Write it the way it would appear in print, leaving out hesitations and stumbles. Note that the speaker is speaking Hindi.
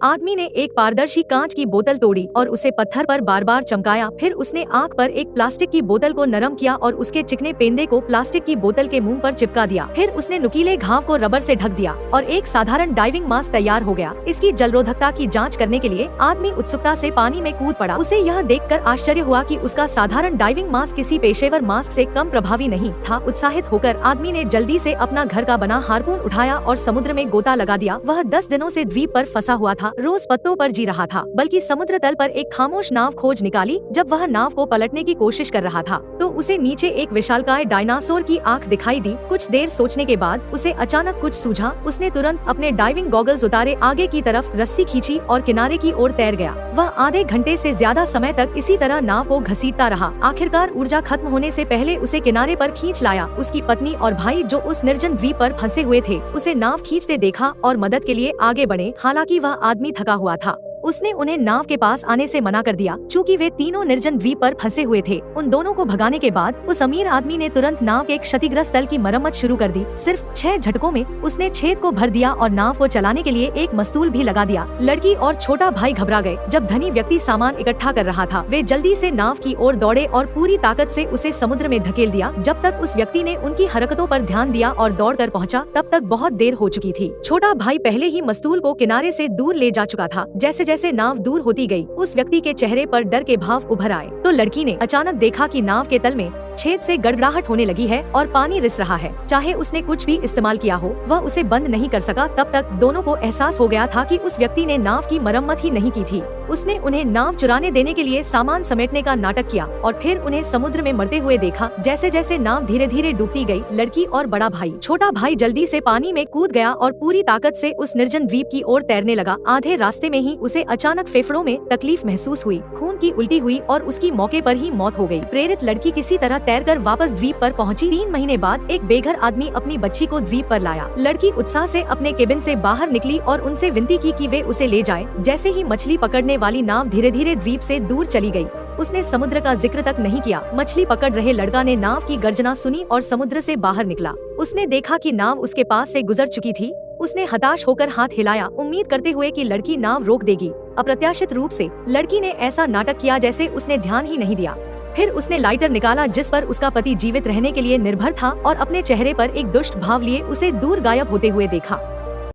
आदमी ने एक पारदर्शी कांच की बोतल तोड़ी और उसे पत्थर पर बार बार चमकाया। फिर उसने आंख पर एक प्लास्टिक की बोतल को नरम किया और उसके चिकने पेंदे को प्लास्टिक की बोतल के मुंह पर चिपका दिया। फिर उसने नुकीले घाव को रबर से ढक दिया और एक साधारण डाइविंग मास्क तैयार हो गया। इसकी जलरोधकता की जाँच करने के लिए आदमी उत्सुकता से पानी में कूद पड़ा। उसे यह देखकर आश्चर्य हुआ कि उसका साधारण डाइविंग मास्क किसी पेशेवर मास्क से कम प्रभावी नहीं था। उत्साहित होकर आदमी ने जल्दी से अपना घर का बना हार्पून उठाया और समुद्र में गोता लगा दिया। वह 10 दिनों से द्वीप पर फंसा हुआ था, रोज पत्तों पर जी रहा था, बल्कि समुद्र तल पर एक खामोश नाव खोज निकाली। जब वह नाव को पलटने की कोशिश कर रहा था तो उसे नीचे एक विशालकाय डायनासोर की आंख दिखाई दी। कुछ देर सोचने के बाद उसे अचानक कुछ सूझा। उसने तुरंत अपने डाइविंग गॉगल्स उतारे, आगे की तरफ रस्सी खींची और किनारे की ओर तैर गया। वह आधे घंटे से ज्यादा समय तक इसी तरह नाव को घसीटता रहा। आखिरकार ऊर्जा खत्म होने से पहले उसे किनारे पर खींच लाया। उसकी पत्नी और भाई जो उस निर्जन द्वीप पर फंसे हुए थे उसे नाव खींचते देखा और मदद के लिए आगे बढ़े। हालांकि वह आदमी थका हुआ था, उसने उन्हें नाव के पास आने से मना कर दिया, चूँकि वे तीनों निर्जन द्वीप पर फंसे हुए थे। उन दोनों को भगाने के बाद उस अमीर आदमी ने तुरंत नाव के क्षतिग्रस्त तल की मरम्मत शुरू कर दी। सिर्फ 6 झटकों में उसने छेद को भर दिया और नाव को चलाने के लिए एक मस्तूल भी लगा दिया। लड़की और छोटा भाई घबरा गए। जब धनी व्यक्ति सामान इकट्ठा कर रहा था, वे जल्दी से नाव की ओर दौड़े और पूरी ताकत से उसे समुद्र में धकेल दिया। जब तक उस व्यक्ति ने उनकी हरकतों पर ध्यान दिया और दौड़ कर पहुँचा, तब तक बहुत देर हो चुकी थी। छोटा भाई पहले ही मस्तूल को किनारे से दूर ले जा चुका था। जैसे जैसे नाव दूर होती गई, उस व्यक्ति के चेहरे पर डर के भाव उभर आए। तो लड़की ने अचानक देखा कि नाव के तल में छेद से गड़गड़ाहट होने लगी है और पानी रिस रहा है। चाहे उसने कुछ भी इस्तेमाल किया हो, वह उसे बंद नहीं कर सका। तब तक दोनों को एहसास हो गया था कि उस व्यक्ति ने नाव की मरम्मत ही नहीं की थी। उसने उन्हें नाव चुराने देने के लिए सामान समेटने का नाटक किया और फिर उन्हें समुद्र में मरते हुए देखा। जैसे जैसे नाव धीरे धीरे डूबती गई, लड़की और बड़ा भाई, छोटा भाई जल्दी से पानी में कूद गया और पूरी ताकत से उस निर्जन द्वीप की ओर तैरने लगा। आधे रास्ते में ही उसे अचानक फेफड़ों में तकलीफ महसूस हुई, खून की उल्टी हुई और उसकी मौके पर ही मौत हो गई। प्रेरित लड़की किसी तरह तैरकर वापस द्वीप पर पहुंची। 3 महीने बाद एक बेघर आदमी अपनी बच्ची को द्वीप पर लाया। लड़की उत्साह से अपने केबिन से बाहर निकली और उनसे विनती की कि वे उसे ले जाएं। जैसे ही मछली पकड़ने वाली नाव धीरे धीरे द्वीप से दूर चली गई, उसने समुद्र का जिक्र तक नहीं किया। मछली पकड़ रहे लड़का ने नाव की गर्जना सुनी और समुद्र से बाहर निकला। उसने देखा कि नाव उसके पास से गुजर चुकी थी। उसने हताश होकर हाथ हिलाया, उम्मीद करते हुए कि लड़की नाव रोक देगी। अप्रत्याशित रूप से लड़की ने ऐसा नाटक किया जैसे उसने ध्यान ही नहीं दिया। फिर उसने लाइटर निकाला जिस पर उसका पति जीवित रहने के लिए निर्भर था और अपने चेहरे पर एक दुष्ट भाव लिए उसे दूर गायब होते हुए देखा।